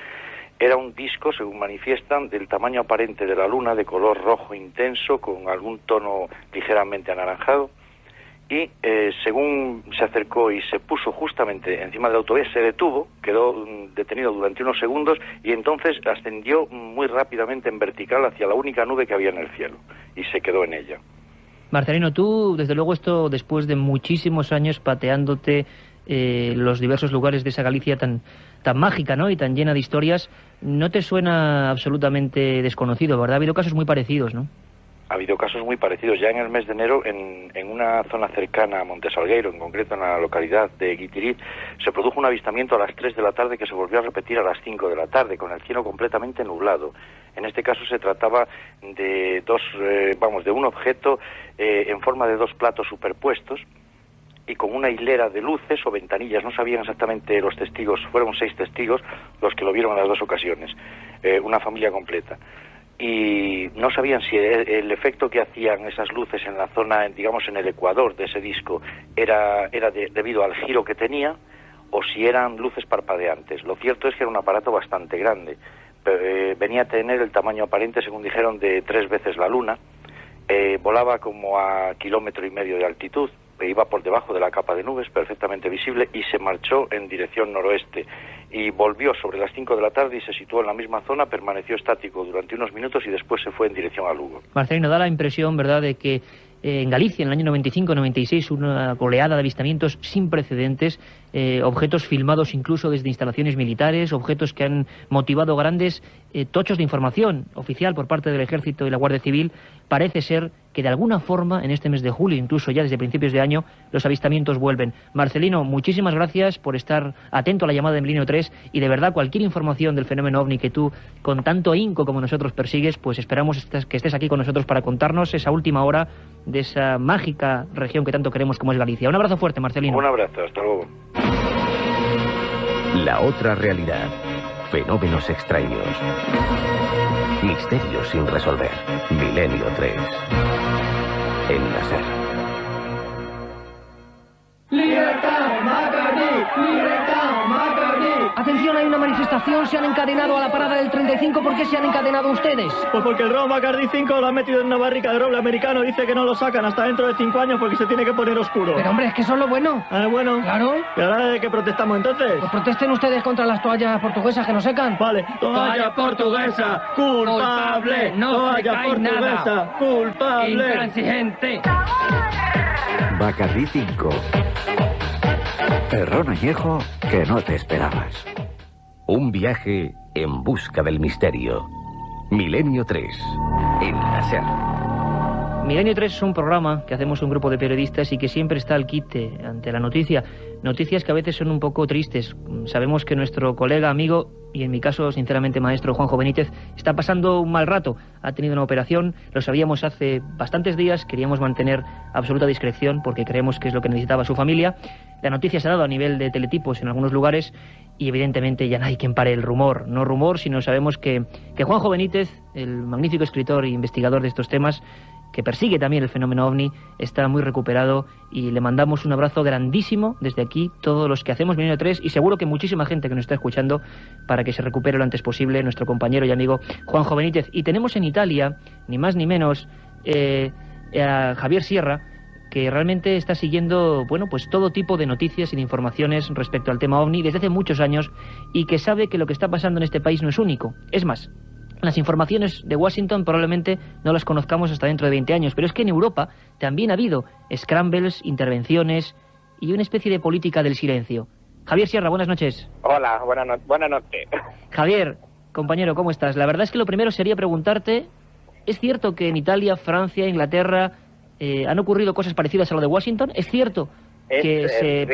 Era un disco, según manifiestan, del tamaño aparente de la luna, de color rojo intenso, con algún tono ligeramente anaranjado, y según se acercó y se puso justamente encima de la autovía, se detuvo, quedó detenido durante unos segundos, y entonces ascendió muy rápidamente en vertical hacia la única nube que había en el cielo, y se quedó en ella. Marcelino, tú, desde luego, esto después de muchísimos años pateándote los diversos lugares de esa Galicia tan mágica, ¿no?, y tan llena de historias, no te suena absolutamente desconocido, ¿verdad? Ha habido casos muy parecidos, ¿no? Ha habido casos muy parecidos. Ya en el mes de enero, en una zona cercana a Montesalgueiro, en concreto en la localidad de Guitiriz, se produjo un avistamiento a las 3 de la tarde que se volvió a repetir a las 5 de la tarde, con el cielo completamente nublado. En este caso se trataba de de un objeto en forma de 2 platos superpuestos, y con una hilera de luces o ventanillas. No sabían exactamente los testigos, fueron 6 testigos los que lo vieron en las 2 ocasiones, una familia completa. Y no sabían si el efecto que hacían esas luces en la zona, digamos en el ecuador de ese disco, era debido al giro que tenía, o si eran luces parpadeantes. Lo cierto es que era un aparato bastante grande. Venía a tener el tamaño aparente, según dijeron, de 3 veces la luna. Volaba como a 1,5 kilómetros de altitud, iba por debajo de la capa de nubes, perfectamente visible, y se marchó en dirección noroeste. Y volvió sobre las 5 de la tarde y se situó en la misma zona, permaneció estático durante unos minutos y después se fue en dirección a Lugo. Marcelino, da la impresión, ¿verdad?, de que en Galicia, en el año 95-96, una oleada de avistamientos sin precedentes, objetos filmados incluso desde instalaciones militares, objetos que han motivado grandes tochos de información oficial por parte del Ejército y la Guardia Civil. Parece ser que de alguna forma en este mes de julio, incluso ya desde principios de año, los avistamientos vuelven. Marcelino, muchísimas gracias por estar atento a la llamada de Milenio 3, y de verdad cualquier información del fenómeno OVNI que tú con tanto ahínco como nosotros persigues, pues esperamos que estés aquí con nosotros para contarnos esa última hora de esa mágica región que tanto queremos como es Galicia. Un abrazo fuerte, Marcelino. Un abrazo, hasta luego. La otra realidad. Fenómenos extraños. Misterios sin resolver. Milenio 3. En la SER. ¡Libertad, Macardy! ¡Libertad, Macardy! Atención, hay una manifestación, se han encadenado a la parada del 35. ¿Por qué se han encadenado ustedes? Pues porque el ron Bacardi 5 lo han metido en una barrica de roble americano. Dice que no lo sacan hasta dentro de 5 años porque se tiene que poner oscuro. Pero hombre, es que eso es lo bueno. Ah, bueno. Claro. ¿Y ahora de qué protestamos entonces? Pues protesten ustedes contra las toallas portuguesas que nos secan. Vale. Toalla portuguesa, culpable. No toalla portuguesa, nada. culpable. Intransigente. Bacardi 5. El ron añejo que no te esperabas. Un viaje en busca del misterio. Milenio 3. En la SER. Milenio 3 es un programa que hacemos un grupo de periodistas y que siempre está al quite ante la noticia. Noticias que a veces son un poco tristes. Sabemos que nuestro colega, amigo, y en mi caso, sinceramente, maestro Juanjo Benítez, está pasando un mal rato. Ha tenido una operación, lo sabíamos hace bastantes días, queríamos mantener absoluta discreción porque creemos que es lo que necesitaba su familia. La noticia se ha dado a nivel de teletipos en algunos lugares y evidentemente ya no hay quien pare el rumor. No rumor, sino sabemos que Juanjo Benítez, el magnífico escritor e investigador de estos temas, que persigue también el fenómeno OVNI, está muy recuperado y le mandamos un abrazo grandísimo desde aquí, todos los que hacemos Milenio 3, y seguro que muchísima gente que nos está escuchando, para que se recupere lo antes posible nuestro compañero y amigo Juanjo Benítez. Y tenemos en Italia, ni más ni menos, a Javier Sierra, que realmente está siguiendo, bueno, pues todo tipo de noticias y de informaciones respecto al tema OVNI desde hace muchos años, y que sabe que lo que está pasando en este país no es único. Es más, las informaciones de Washington probablemente no las conozcamos hasta dentro de 20 años, pero es que en Europa también ha habido scrambles, intervenciones y una especie de política del silencio. Javier Sierra, buenas noches. Hola, buenas noches. Javier, compañero, ¿cómo estás? La verdad es que lo primero sería preguntarte, ¿es cierto que en Italia, Francia, Inglaterra han ocurrido cosas parecidas a lo de Washington? ¿Es cierto que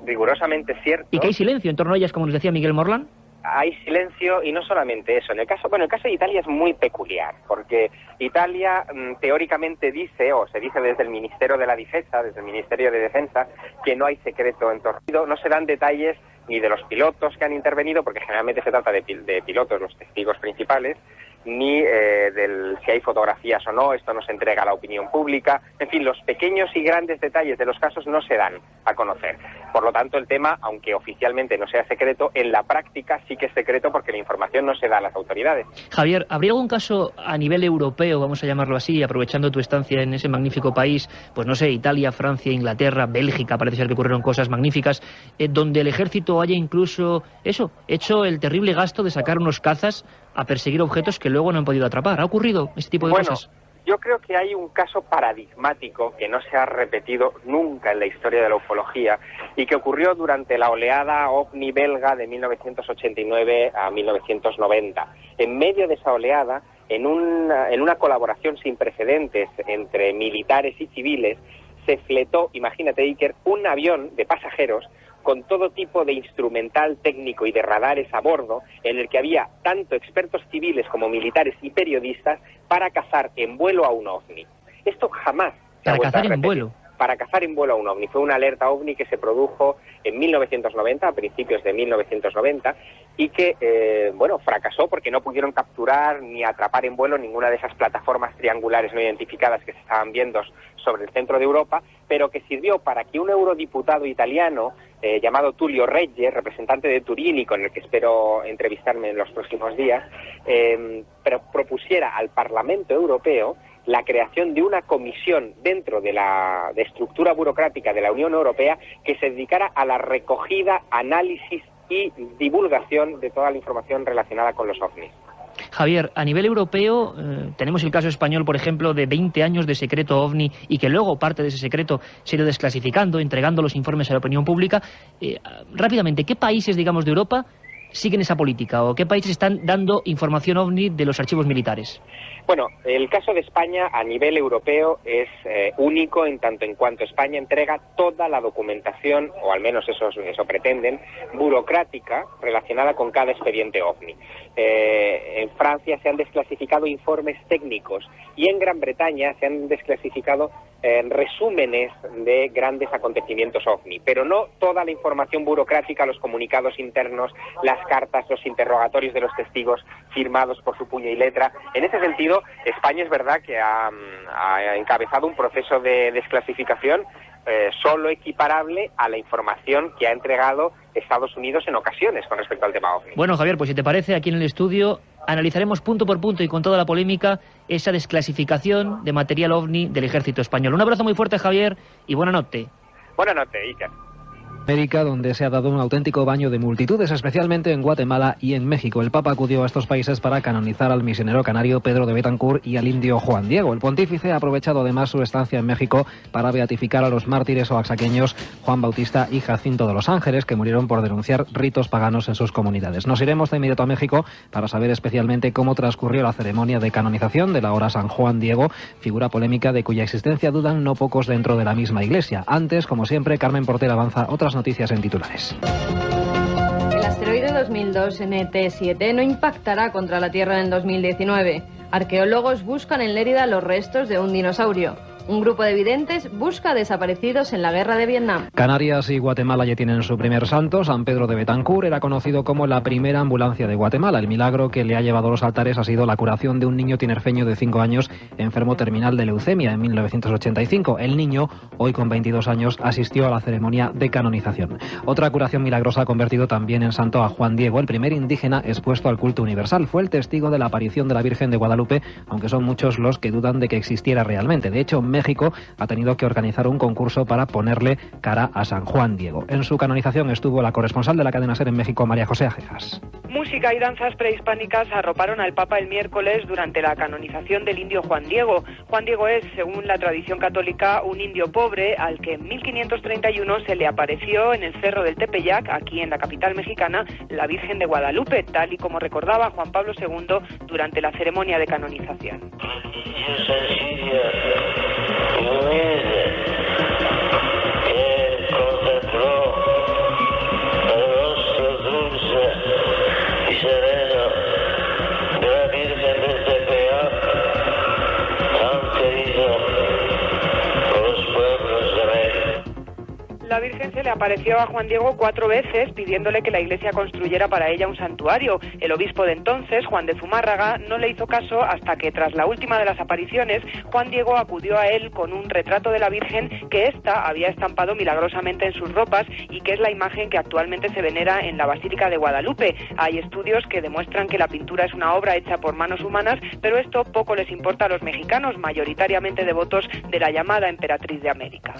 rigurosamente cierto. ¿Y que hay silencio en torno a ellas, como nos decía Miguel Morlán? hay silencio, y no solamente eso. El caso de Italia es muy peculiar, porque Italia teóricamente dice, o se dice desde el Ministerio de la Defensa, desde el Ministerio de Defensa, que no hay secreto en Torrido. No se dan detalles ni de los pilotos que han intervenido, porque generalmente se trata de pilotos, los testigos principales, ni del si hay fotografías o no. Esto no se entrega a la opinión pública. En fin, los pequeños y grandes detalles de los casos no se dan a conocer. Por lo tanto, el tema, aunque oficialmente no sea secreto, en la práctica sí que es secreto, porque la información no se da a las autoridades. Javier, ¿habría algún caso a nivel europeo, vamos a llamarlo así, aprovechando tu estancia en ese magnífico país, pues no sé, Italia, Francia, Inglaterra, Bélgica, parece ser que ocurrieron cosas magníficas, donde el ejército haya incluso hecho el terrible gasto de sacar unos cazas a perseguir objetos que luego no han podido atrapar? ¿Ha ocurrido este tipo de cosas? Yo creo que hay un caso paradigmático que no se ha repetido nunca en la historia de la ufología y que ocurrió durante la oleada ovni belga de 1989 a 1990. En medio de esa oleada, en una colaboración sin precedentes entre militares y civiles, se fletó, imagínate, Iker, un avión de pasajeros con todo tipo de instrumental técnico y de radares a bordo, en el que había tanto expertos civiles como militares y periodistas para cazar en vuelo a un ovni. Esto jamás se ha vuelto a repetir. Para cazar en vuelo a un ovni. Fue una alerta ovni que se produjo en 1990, a principios de 1990, y que, fracasó porque no pudieron capturar ni atrapar en vuelo ninguna de esas plataformas triangulares no identificadas que se estaban viendo sobre el centro de Europa, pero que sirvió para que un eurodiputado italiano llamado Tullio Regge, representante de Turín y con el que espero entrevistarme en los próximos días, propusiera al Parlamento Europeo la creación de una comisión dentro de la estructura burocrática de la Unión Europea que se dedicara a la recogida, análisis y divulgación de toda la información relacionada con los ovnis. Javier, a nivel europeo tenemos el caso español, por ejemplo, de 20 años de secreto ovni y que luego parte de ese secreto se ha ido desclasificando, entregando los informes a la opinión pública. Rápidamente, ¿qué países, digamos, de Europa siguen esa política o qué países están dando información ovni de los archivos militares? Bueno, el caso de España a nivel europeo es único en tanto en cuanto España entrega toda la documentación, o al menos eso pretenden, burocrática relacionada con cada expediente ovni. En Francia se han desclasificado informes técnicos y en Gran Bretaña se han desclasificado resúmenes de grandes acontecimientos ovni, pero no toda la información burocrática, los comunicados internos, las cartas, los interrogatorios de los testigos firmados por su puño y letra. En ese sentido, España es verdad que ha encabezado un proceso de desclasificación solo equiparable a la información que ha entregado Estados Unidos en ocasiones con respecto al tema ovni. Bueno, Javier, pues si te parece, aquí en el estudio analizaremos punto por punto y con toda la polémica esa desclasificación de material ovni del ejército español. Un abrazo muy fuerte, Javier, y buena noche. Buena noche, Iker. América, donde se ha dado un auténtico baño de multitudes, especialmente en Guatemala y en México. El Papa acudió a estos países para canonizar al misionero canario Pedro de Betancur y al indio Juan Diego. El pontífice ha aprovechado además su estancia en México para beatificar a los mártires oaxaqueños Juan Bautista y Jacinto de los Ángeles, que murieron por denunciar ritos paganos en sus comunidades. Nos iremos de inmediato a México para saber especialmente cómo transcurrió la ceremonia de canonización del ahora San Juan Diego, figura polémica de cuya existencia dudan no pocos dentro de la misma iglesia. Antes, como siempre, Carmen Porter avanza otras noticias en titulares. El asteroide 2002 NT7 no impactará contra la Tierra en 2019. Arqueólogos buscan en Lérida los restos de un dinosaurio. Un grupo de videntes busca desaparecidos en la guerra de Vietnam. Canarias y Guatemala ya tienen su primer santo. San Pedro de Betancur era conocido como la primera ambulancia de Guatemala. El milagro que le ha llevado a los altares ha sido la curación de un niño tinerfeño de 5 años, enfermo terminal de leucemia en 1985. El niño, hoy con 22 años, asistió a la ceremonia de canonización. Otra curación milagrosa ha convertido también en santo a Juan Diego, el primer indígena expuesto al culto universal. Fue el testigo de la aparición de la Virgen de Guadalupe, aunque son muchos los que dudan de que existiera realmente. De hecho, México ha tenido que organizar un concurso para ponerle cara a San Juan Diego. En su canonización estuvo la corresponsal de la cadena SER en México, María José Ajejas. Música y danzas prehispánicas arroparon al Papa el miércoles durante la canonización del indio Juan Diego. Juan Diego es, según la tradición católica, un indio pobre al que en 1531 se le apareció en el cerro del Tepeyac, aquí en la capital mexicana, la Virgen de Guadalupe, tal y como recordaba Juan Pablo II durante la ceremonia de canonización. Virgen se le apareció a Juan Diego 4 veces pidiéndole que la Iglesia construyera para ella un santuario. El obispo de entonces, Juan de Zumárraga, no le hizo caso hasta que, tras la última de las apariciones, Juan Diego acudió a él con un retrato de la Virgen que ésta había estampado milagrosamente en sus ropas y que es la imagen que actualmente se venera en la Basílica de Guadalupe. Hay estudios que demuestran que la pintura es una obra hecha por manos humanas, pero esto poco les importa a los mexicanos, mayoritariamente devotos de la llamada emperatriz de América.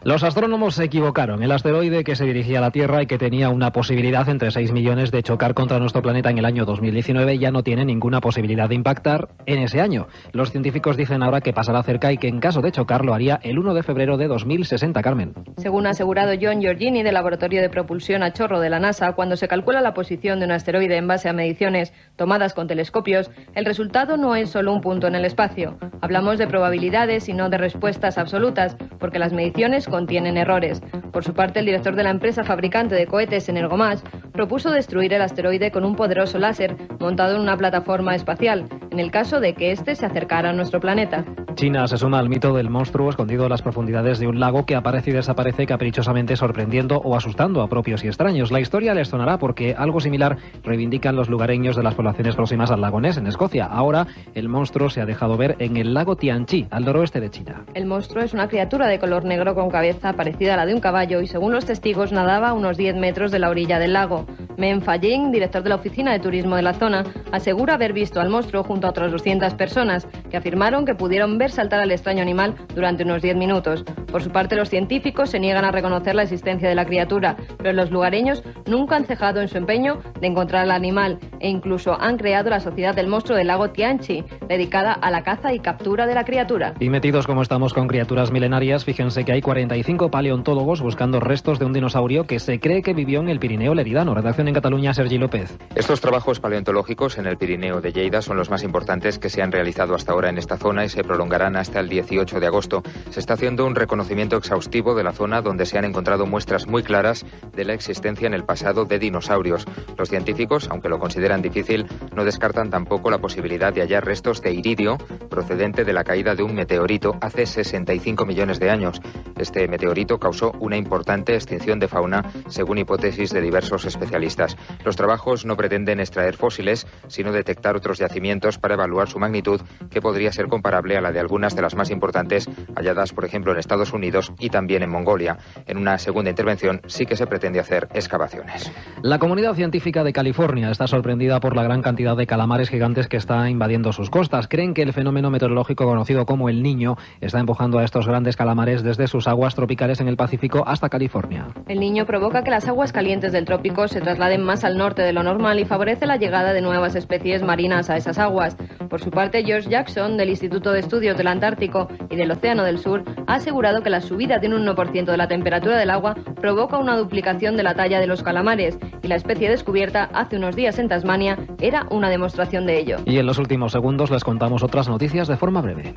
Los astrónomos se equivocaron. El asteroide que se dirigía a la Tierra y que tenía una posibilidad entre 6 millones de chocar contra nuestro planeta en el año 2019 ya no tiene ninguna posibilidad de impactar en ese año. Los científicos dicen ahora que pasará cerca y que en caso de chocar lo haría el 1 de febrero de 2060, Carmen. Según ha asegurado John Giorgini del Laboratorio de Propulsión a Chorro de la NASA, cuando se calcula la posición de un asteroide en base a mediciones tomadas con telescopios, el resultado no es solo un punto en el espacio. Hablamos de probabilidades y no de respuestas absolutas, porque las mediciones contienen errores. Por su parte, el director de la empresa fabricante de cohetes Energomash propuso destruir el asteroide con un poderoso láser montado en una plataforma espacial, en el caso de que éste se acercara a nuestro planeta. China se suma al mito del monstruo escondido en las profundidades de un lago que aparece y desaparece caprichosamente, sorprendiendo o asustando a propios y extraños. La historia les sonará porque algo similar reivindican los lugareños de las poblaciones próximas al lago Ness, en Escocia. Ahora, el monstruo se ha dejado ver en el lago Tianchi, al noroeste de China. El monstruo es una criatura de color negro con cabeza parecida a la de un caballo y, según los testigos, nadaba a unos 10 metros de la orilla del lago. Men Faying, director de la oficina de turismo de la zona, asegura haber visto al monstruo junto a otras 200 personas, que afirmaron que pudieron ver saltar al extraño animal durante unos 10 minutos. Por su parte, los científicos se niegan a reconocer la existencia de la criatura, pero los lugareños nunca han cejado en su empeño de encontrar al animal e incluso han creado la Sociedad del Monstruo del Lago Tianchi, dedicada a la caza y captura de la criatura. Y metidos como estamos con criaturas milenarias, fíjense que hay 45 paleontólogos buscando restos de un dinosaurio que se cree que vivió en el Pirineo leridano. Redacción en Cataluña, Sergi López. Estos trabajos paleontológicos en el Pirineo de Lleida son los más importantes que se han realizado hasta ahora en esta zona y se prolongarán hasta el 18 de agosto. Se está haciendo un reconocimiento exhaustivo de la zona donde se han encontrado muestras muy claras de la existencia en el pasado de dinosaurios. Los científicos, aunque lo consideran difícil, no descartan tampoco la posibilidad de hallar restos de iridio procedente de la caída de un meteorito hace 65 millones de años. Este meteorito causó una importante extinción de fauna, según hipótesis de diversos especialistas. Los trabajos no pretenden extraer fósiles, sino detectar otros yacimientos para evaluar su magnitud, que podría ser comparable a la de algunas de las más importantes halladas, por ejemplo, en Estados Unidos y también en Mongolia. En una segunda intervención sí que se pretende hacer excavaciones. La comunidad científica de California está sorprendida por la gran cantidad de calamares gigantes que está invadiendo sus costas. Creen que el fenómeno meteorológico conocido como el Niño está empujando a estos grandes calamares desde sus aguas tropicales en el Pacífico hasta California. El Niño provoca que las aguas calientes del trópico se trasladen más al norte de lo normal y favorece la llegada de nuevas especies marinas a esas aguas. Por su parte, George Jackson, del Instituto de Estudios del Antártico y del Océano del Sur, ha asegurado que la subida de un 1% de la temperatura del agua provoca una duplicación de la talla de los calamares y la especie descubierta hace unos días en Tasmania era una demostración de ello. Y en los últimos segundos les contamos otras noticias de forma breve.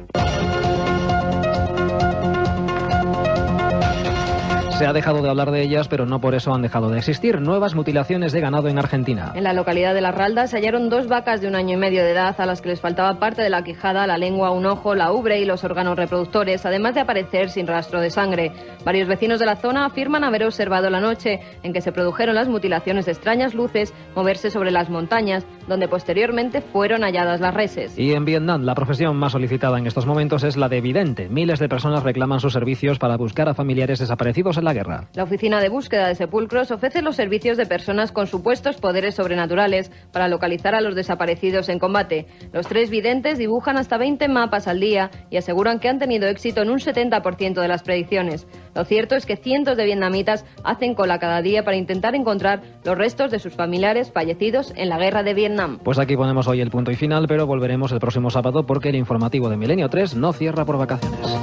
Se ha dejado de hablar de ellas, pero no por eso han dejado de existir. Nuevas mutilaciones de ganado en Argentina. En la localidad de Las Raldas se hallaron 2 vacas de 1 año y medio de edad a las que les faltaba parte de la quijada, la lengua, un ojo, la ubre y los órganos reproductores, además de aparecer sin rastro de sangre. Varios vecinos de la zona afirman haber observado la noche en que se produjeron las mutilaciones de extrañas luces moverse sobre las montañas, donde posteriormente fueron halladas las reses. Y en Vietnam, la profesión más solicitada en estos momentos es la de vidente. Miles de personas reclaman sus servicios para buscar a familiares desaparecidos en la guerra. La Oficina de Búsqueda de Sepulcros ofrece los servicios de personas con supuestos poderes sobrenaturales para localizar a los desaparecidos en combate. Los 3 videntes dibujan hasta 20 mapas al día y aseguran que han tenido éxito en un 70% de las predicciones. Lo cierto es que cientos de vietnamitas hacen cola cada día para intentar encontrar los restos de sus familiares fallecidos en la guerra de Vietnam. Pues aquí ponemos hoy el punto y final, pero volveremos el próximo sábado porque el informativo de Milenio 3 no cierra por vacaciones.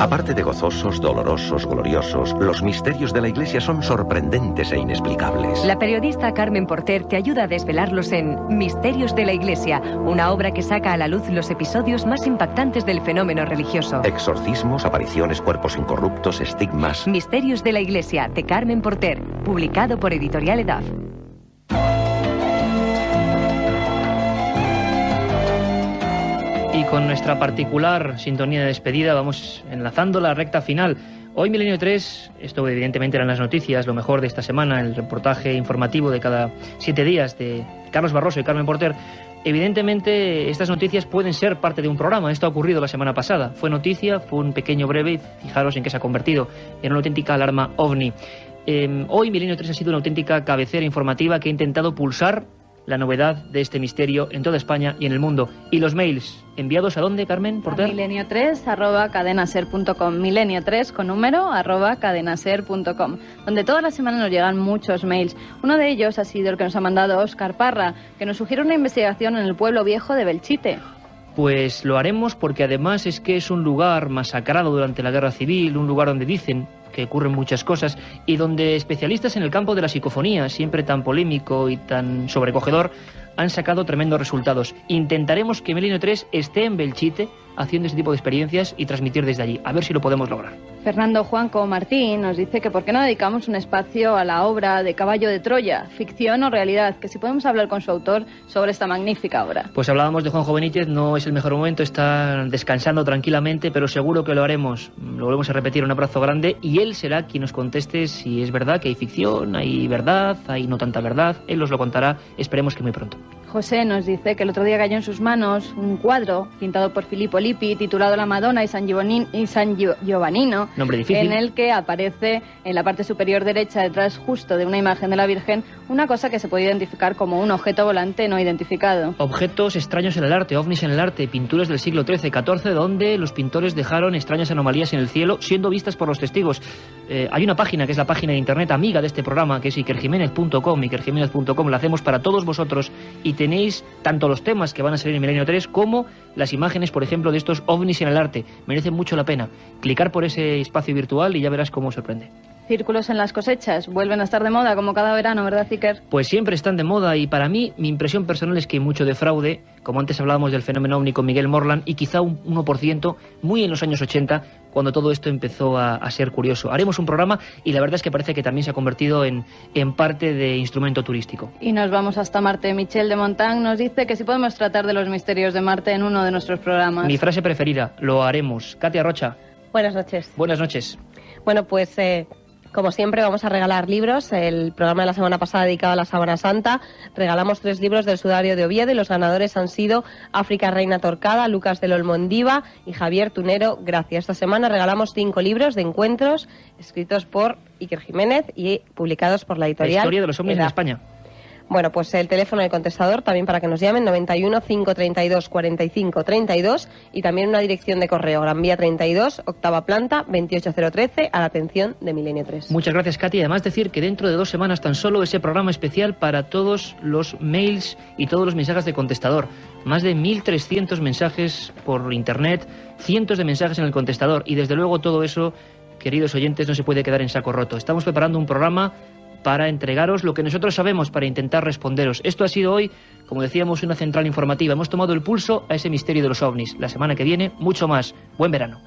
Aparte de gozosos, dolorosos, gloriosos, los misterios de la Iglesia son sorprendentes e inexplicables. La periodista Carmen Porter te ayuda a desvelarlos en Misterios de la Iglesia, una obra que saca a la luz los episodios más impactantes del fenómeno religioso. Exorcismos, apariciones, cuerpos incorruptos, estigmas. Misterios de la Iglesia, de Carmen Porter, publicado por Editorial Edad. Y con nuestra particular sintonía de despedida vamos enlazando la recta final. Hoy Milenio 3, esto evidentemente eran las noticias, lo mejor de esta semana, el reportaje informativo de cada 7 días de Carlos Barroso y Carmen Porter. Evidentemente estas noticias pueden ser parte de un programa. Esto ha ocurrido la semana pasada. Fue noticia, fue un pequeño breve y fijaros en que se ha convertido en una auténtica alarma ovni. Hoy Milenio 3 ha sido una auténtica cabecera informativa que ha intentado pulsar la novedad de este misterio en toda España y en el mundo. ¿Y los mails enviados a dónde, Carmen Porter? milenio3@cadenaser.com, milenio3 con número @cadenaser.com, donde toda la semana nos llegan muchos mails. Uno de ellos ha sido el que nos ha mandado Óscar Parra, que nos sugiere una investigación en el pueblo viejo de Belchite. Pues lo haremos porque además es que es un lugar masacrado durante la Guerra Civil, un lugar donde dicen que ocurren muchas cosas y donde especialistas en el campo de la psicofonía, siempre tan polémico y tan sobrecogedor, han sacado tremendos resultados. Intentaremos que Milenio 3 esté en Belchite haciendo ese tipo de experiencias y transmitir desde allí. A ver si lo podemos lograr. Fernando Juanco Martín nos dice que por qué no dedicamos un espacio a la obra de Caballo de Troya, ficción o realidad, que si podemos hablar con su autor sobre esta magnífica obra. Pues hablábamos de Juanjo Benítez, no es el mejor momento, está descansando tranquilamente, pero seguro que lo haremos. Lo volvemos a repetir, un abrazo grande, y él será quien nos conteste si es verdad que hay ficción, hay verdad, hay no tanta verdad. Él os lo contará, esperemos que muy pronto. José nos dice que el otro día cayó en sus manos un cuadro pintado por Filippo Lippi titulado La Madonna y San Giovannino, nombre difícil, en el que aparece en la parte superior derecha, detrás justo de una imagen de la Virgen, una cosa que se puede identificar como un objeto volante no identificado. Objetos extraños en el arte, ovnis en el arte, pinturas del siglo XIII-XIV, donde los pintores dejaron extrañas anomalías en el cielo siendo vistas por los testigos. Hay una página que es la página de internet amiga de este programa, que es ikerjimenez.com, ikerjimenez.com, la hacemos para todos vosotros y tenéis tanto los temas que van a salir en Milenio 3 como las imágenes, por ejemplo, de estos ovnis en el arte. Merece mucho la pena clicar por ese espacio virtual y ya verás cómo sorprende. Círculos en las cosechas vuelven a estar de moda como cada verano, ¿verdad, Iker? Pues siempre están de moda y para mí, mi impresión personal es que hay mucho de fraude, como antes hablábamos del fenómeno ovni con Miguel Morland, y quizá un 1%, muy en los años 80, cuando todo esto empezó a ser curioso. Haremos un programa y la verdad es que parece que también se ha convertido en parte de instrumento turístico. Y nos vamos hasta Marte. Michel de Montagne nos dice que si podemos tratar de los misterios de Marte en uno de nuestros programas. Mi frase preferida, lo haremos. Katia Rocha. Buenas noches. Buenas noches. Bueno, pues como siempre vamos a regalar libros. El programa de la semana pasada dedicado a la Sábana Santa. Regalamos 3 libros del Sudario de Oviedo y los ganadores han sido África Reina Torcada, Lucas del Olmondiva y Javier Tunero Gracia. Esta semana regalamos 5 libros de encuentros escritos por Iker Jiménez y publicados por la editorial. La historia de los ovnis en España. Bueno, pues el teléfono del contestador también para que nos llamen, 91 532 45 32, y también una dirección de correo, Gran Vía 32, octava planta, 28013, a la atención de Milenio 3. Muchas gracias, Katy. Además decir que dentro de 2 semanas tan solo ese programa especial para todos los mails y todos los mensajes de contestador. Más de 1.300 mensajes por internet, cientos de mensajes en el contestador, y desde luego todo eso, queridos oyentes, no se puede quedar en saco roto. Estamos preparando un programa para entregaros lo que nosotros sabemos, para intentar responderos. Esto ha sido hoy, como decíamos, una central informativa. Hemos tomado el pulso a ese misterio de los ovnis. La semana que viene, mucho más. Buen verano.